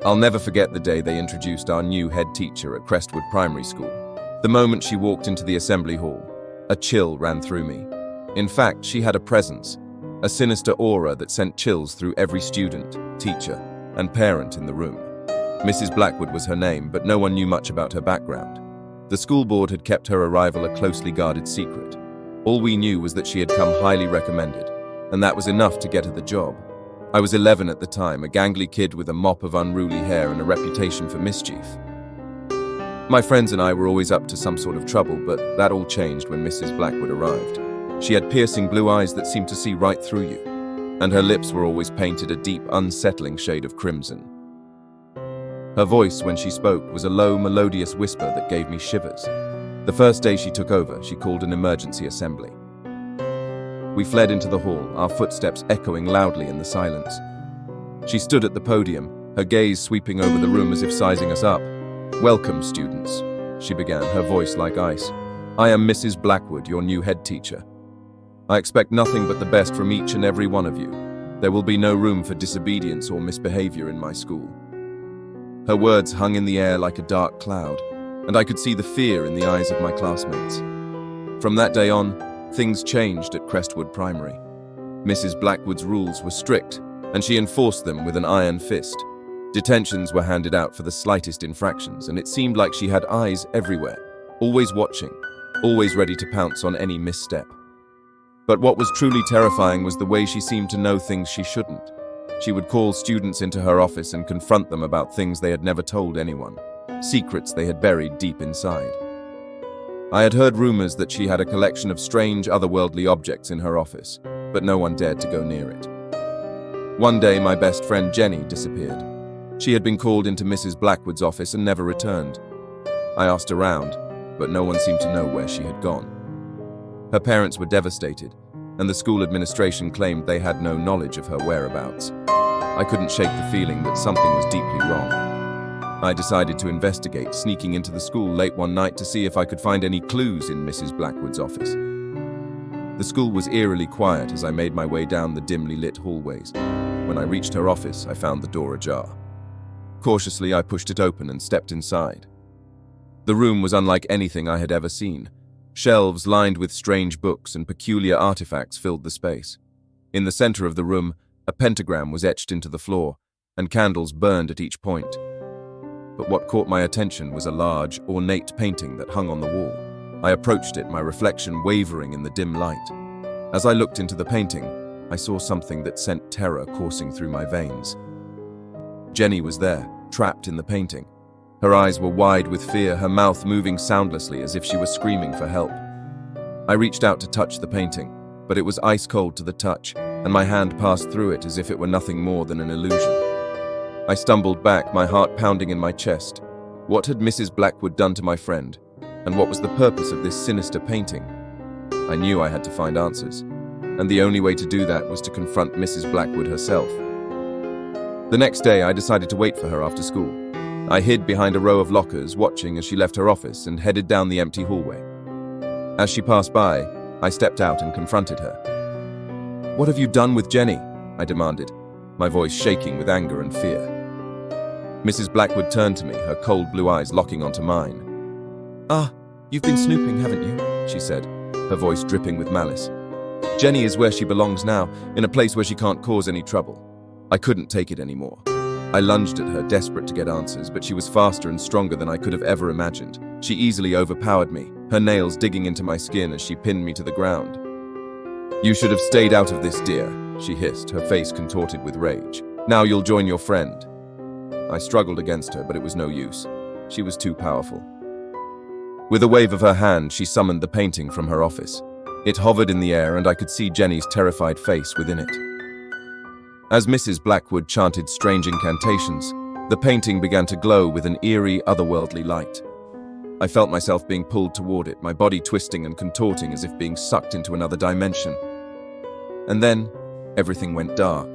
I'll never forget the day they introduced our new head teacher at Crestwood Primary School. The moment she walked into the assembly hall, a chill ran through me. In fact, she had a presence, a sinister aura that sent chills through every student, teacher, and parent in the room. Mrs. Blackwood was her name, but no one knew much about her background. The school board had kept her arrival a closely guarded secret. All we knew was that she had come highly recommended, and that was enough to get her the job. I was 11 at the time, a gangly kid with a mop of unruly hair and a reputation for mischief. My friends and I were always up to some sort of trouble, but that all changed when Mrs. Blackwood arrived. She had piercing blue eyes that seemed to see right through you, and her lips were always painted a deep, unsettling shade of crimson. Her voice, when she spoke, was a low, melodious whisper that gave me shivers. The first day she took over, she called an emergency assembly. We fled into the hall, our footsteps echoing loudly in the silence. She stood at the podium, her gaze sweeping over the room as if sizing us up. "Welcome, students," she began, her voice like ice. "I am Mrs. Blackwood, your new head teacher. I expect nothing but the best from each and every one of you. There will be no room for disobedience or misbehavior in my school." Her words hung in the air like a dark cloud, and I could see the fear in the eyes of my classmates. From that day on, things changed at Crestwood Primary. Mrs. Blackwood's rules were strict, and she enforced them with an iron fist. Detentions were handed out for the slightest infractions, and it seemed like she had eyes everywhere, always watching, always ready to pounce on any misstep. But what was truly terrifying was the way she seemed to know things she shouldn't. She would call students into her office and confront them about things they had never told anyone, secrets they had buried deep inside. I had heard rumors that she had a collection of strange, otherworldly objects in her office, but no one dared to go near it. One day, my best friend Jenny disappeared. She had been called into Mrs. Blackwood's office and never returned. I asked around, but no one seemed to know where she had gone. Her parents were devastated, and the school administration claimed they had no knowledge of her whereabouts. I couldn't shake the feeling that something was deeply wrong. I decided to investigate, sneaking into the school late one night to see if I could find any clues in Mrs. Blackwood's office. The school was eerily quiet as I made my way down the dimly lit hallways. When I reached her office, I found the door ajar. Cautiously, I pushed it open and stepped inside. The room was unlike anything I had ever seen. Shelves lined with strange books and peculiar artifacts filled the space. In the center of the room, a pentagram was etched into the floor, and candles burned at each point. But what caught my attention was a large, ornate painting that hung on the wall. I approached it, my reflection wavering in the dim light. As I looked into the painting, I saw something that sent terror coursing through my veins. Jenny was there, trapped in the painting. Her eyes were wide with fear, her mouth moving soundlessly as if she was screaming for help. I reached out to touch the painting, but it was ice cold to the touch, and my hand passed through it as if it were nothing more than an illusion. I stumbled back, my heart pounding in my chest. What had Mrs. Blackwood done to my friend? And what was the purpose of this sinister painting? I knew I had to find answers, and the only way to do that was to confront Mrs. Blackwood herself. The next day, I decided to wait for her after school. I hid behind a row of lockers, watching as she left her office and headed down the empty hallway. As she passed by, I stepped out and confronted her. "What have you done with Jenny?" I demanded, my voice shaking with anger and fear. Mrs. Blackwood turned to me, her cold blue eyes locking onto mine. "Ah, you've been snooping, haven't you?" she said, her voice dripping with malice. "Jenny is where she belongs now, in a place where she can't cause any trouble." I couldn't take it anymore. I lunged at her, desperate to get answers, but she was faster and stronger than I could have ever imagined. She easily overpowered me, her nails digging into my skin as she pinned me to the ground. "You should have stayed out of this, dear," she hissed, her face contorted with rage. "Now you'll join your friend." I struggled against her, but it was no use. She was too powerful. With a wave of her hand, she summoned the painting from her office. It hovered in the air, and I could see Jenny's terrified face within it. As Mrs. Blackwood chanted strange incantations, the painting began to glow with an eerie, otherworldly light. I felt myself being pulled toward it, my body twisting and contorting as if being sucked into another dimension. And then, everything went dark.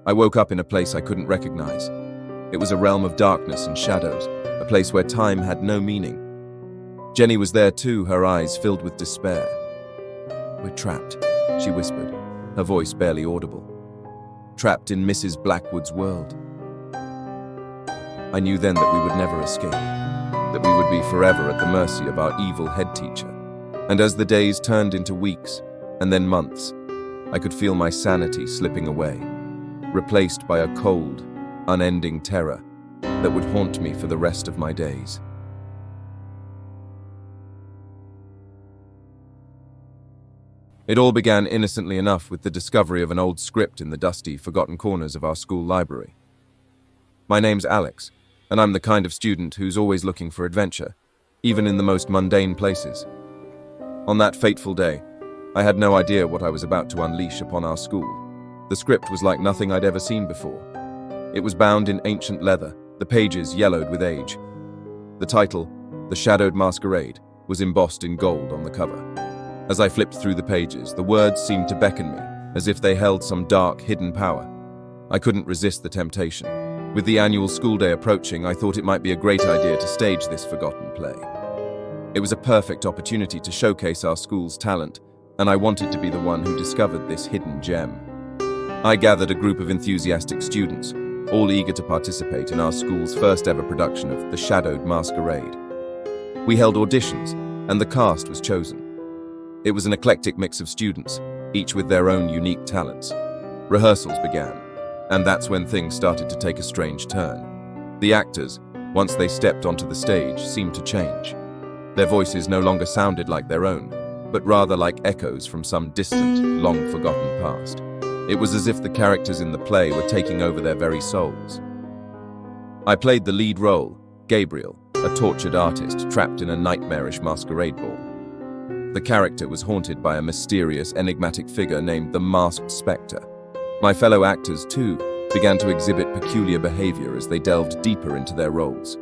I woke up in a place I couldn't recognize. It was a realm of darkness and shadows, a place where time had no meaning. Jenny was there too, her eyes filled with despair. "We're trapped," she whispered, her voice barely audible. "Trapped in Mrs. Blackwood's world." I knew then that we would never escape, that we would be forever at the mercy of our evil head teacher. And as the days turned into weeks, and then months, I could feel my sanity slipping away, replaced by a cold, unending terror that would haunt me for the rest of my days. It all began innocently enough with the discovery of an old script in the dusty, forgotten corners of our school library. My name's Alex, and I'm the kind of student who's always looking for adventure, even in the most mundane places. On that fateful day, I had no idea what I was about to unleash upon our school. The script was like nothing I'd ever seen before. It was bound in ancient leather, the pages yellowed with age. The title, The Shadowed Masquerade, was embossed in gold on the cover. As I flipped through the pages, the words seemed to beckon me, as if they held some dark, hidden power. I couldn't resist the temptation. With the annual school day approaching, I thought it might be a great idea to stage this forgotten play. It was a perfect opportunity to showcase our school's talent, and I wanted to be the one who discovered this hidden gem. I gathered a group of enthusiastic students, all eager to participate in our school's first ever production of The Shadowed Masquerade. We held auditions, and the cast was chosen. It was an eclectic mix of students, each with their own unique talents. Rehearsals began, and that's when things started to take a strange turn. The actors, once they stepped onto the stage, seemed to change. Their voices no longer sounded like their own, but rather like echoes from some distant, long-forgotten past. It was as if the characters in the play were taking over their very souls. I played the lead role, Gabriel, a tortured artist trapped in a nightmarish masquerade ball. The character was haunted by a mysterious, enigmatic figure named the Masked Spectre. My fellow actors, too, began to exhibit peculiar behavior as they delved deeper into their roles.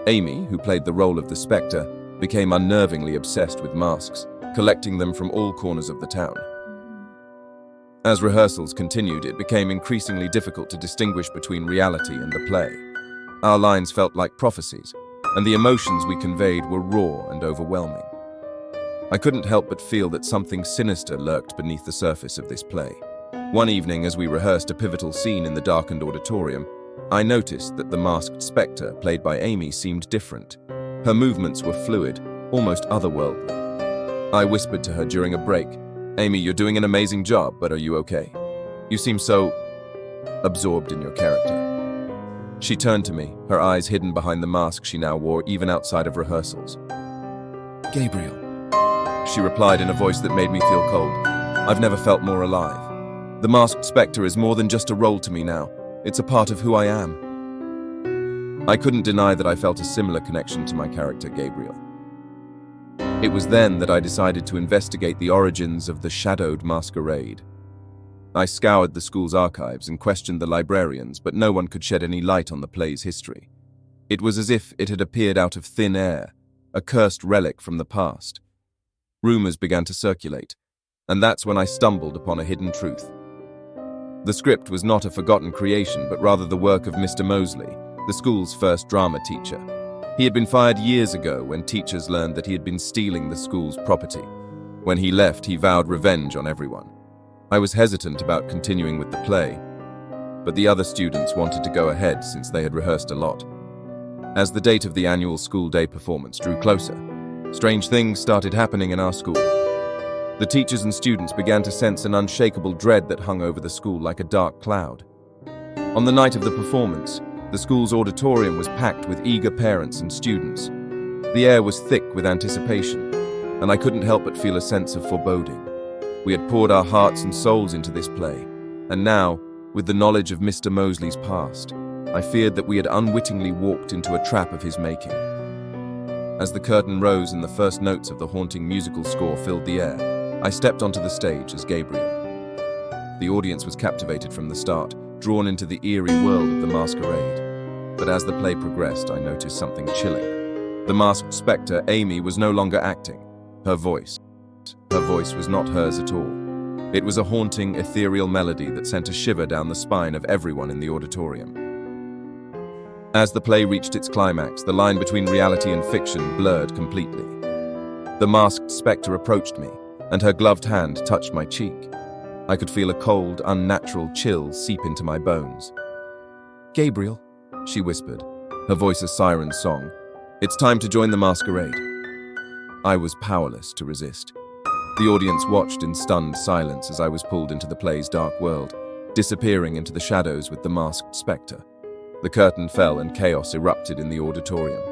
Amy, who played the role of the Spectre, became unnervingly obsessed with masks, collecting them from all corners of the town. As rehearsals continued, it became increasingly difficult to distinguish between reality and the play. Our lines felt like prophecies, and the emotions we conveyed were raw and overwhelming. I couldn't help but feel that something sinister lurked beneath the surface of this play. One evening, as we rehearsed a pivotal scene in the darkened auditorium, I noticed that the masked spectre, played by Amy, seemed different. Her movements were fluid, almost otherworldly. I whispered to her during a break, "Amy, you're doing an amazing job, but are you okay? You seem so absorbed in your character." She turned to me, her eyes hidden behind the mask she now wore even outside of rehearsals. "Gabriel," she replied in a voice that made me feel cold. "I've never felt more alive. The masked spectre is more than just a role to me now. It's a part of who I am." I couldn't deny that I felt a similar connection to my character, Gabriel. It was then that I decided to investigate the origins of the Shadowed Masquerade. I scoured the school's archives and questioned the librarians, but no one could shed any light on the play's history. It was as if it had appeared out of thin air, a cursed relic from the past. Rumors began to circulate, and that's when I stumbled upon a hidden truth. The script was not a forgotten creation, but rather the work of Mr. Mosley, the school's first drama teacher. He had been fired years ago when teachers learned that he had been stealing the school's property. When he left, he vowed revenge on everyone. I was hesitant about continuing with the play, but the other students wanted to go ahead since they had rehearsed a lot. As the date of the annual school day performance drew closer, strange things started happening in our school. The teachers and students began to sense an unshakable dread that hung over the school like a dark cloud. On the night of the performance, the school's auditorium was packed with eager parents and students. The air was thick with anticipation, and I couldn't help but feel a sense of foreboding. We had poured our hearts and souls into this play, and now, with the knowledge of Mr. Mosley's past, I feared that we had unwittingly walked into a trap of his making. As the curtain rose and the first notes of the haunting musical score filled the air, I stepped onto the stage as Gabriel. The audience was captivated from the start, drawn into the eerie world of the masquerade. But as the play progressed, I noticed something chilling. The masked spectre, Amy, was no longer acting. Her voice was not hers at all. It was a haunting, ethereal melody that sent a shiver down the spine of everyone in the auditorium. As the play reached its climax, the line between reality and fiction blurred completely. The masked spectre approached me, and her gloved hand touched my cheek. I could feel a cold, unnatural chill seep into my bones. "Gabriel," she whispered, her voice a siren song. It's time to join the masquerade. I was powerless to resist. The audience watched in stunned silence as I was pulled into the play's dark world, disappearing into the shadows with the masked spectre. The curtain fell and chaos erupted in the auditorium.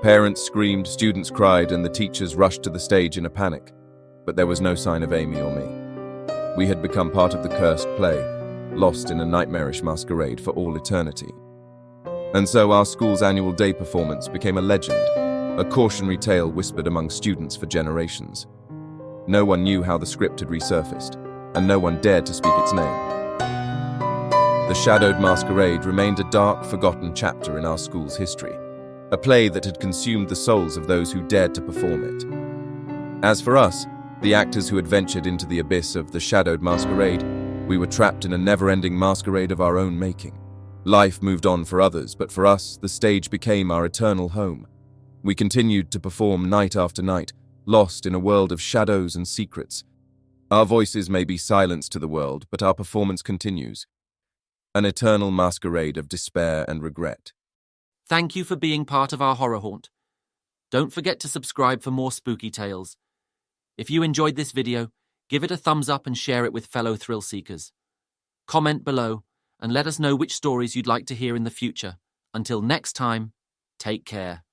Parents screamed, students cried, and the teachers rushed to the stage in a panic. But there was no sign of Amy or me. We had become part of the cursed play, lost in a nightmarish masquerade for all eternity. And so our school's annual day performance became a legend, a cautionary tale whispered among students for generations. No one knew how the script had resurfaced, and no one dared to speak its name. The Shadowed Masquerade remained a dark, forgotten chapter in our school's history, a play that had consumed the souls of those who dared to perform it. As for us, the actors who had ventured into the abyss of the Shadowed Masquerade, we were trapped in a never-ending masquerade of our own making. Life moved on for others, but for us, the stage became our eternal home. We continued to perform night after night, lost in a world of shadows and secrets. Our voices may be silenced to the world, but our performance continues. An eternal masquerade of despair and regret. Thank you for being part of our horror haunt. Don't forget to subscribe for more spooky tales. If you enjoyed this video, give it a thumbs up and share it with fellow thrill seekers. Comment below and let us know which stories you'd like to hear in the future. Until next time, take care.